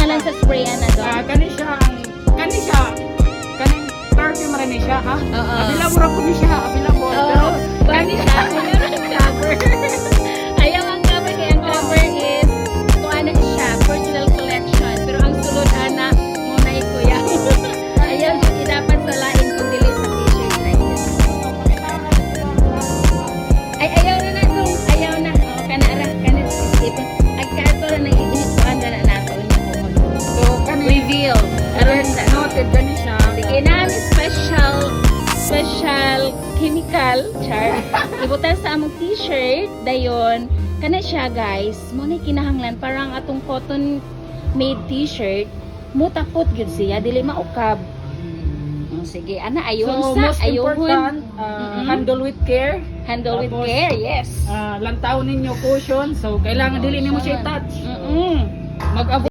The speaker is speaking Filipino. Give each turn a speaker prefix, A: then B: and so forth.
A: lang sa sprayan na doon.
B: Kani siya, kaning perfume rin siya, ha?
A: Oo.
B: Available ako ni siya, available. Pero,
A: Oo, bani siya. Mayroon ang cover. Ayaw ang cover kaya ang cover is kung ano siya, personal collection. Pero ang sulod ana, muna kuya. Ayaw siya dapat salain kung dili sa t-shirt like this. Ay, ayaw na na itong, ayaw na. O, kanara, agkato na nang inispuan na na nato.
B: so, kani,
A: Reveal. Karoon na.
B: noted gani siya.
A: Sige na, special chemical, char. Ibutan sa among t-shirt, dayon. Kana siya, guys. Muna kinahanglan, parang atong cotton made t-shirt. Mutapot yun siya, dili maukab. Sige, ana, ayon
B: So,
A: sa,
B: most
A: ayon.
B: important, handle with care.
A: Handle with
B: Tapos,
A: care, yes.
B: Lantaw ninyo cushion. So, kailangan dili nimo siya i-touch.
A: Mm-mm.
B: Mag-avoid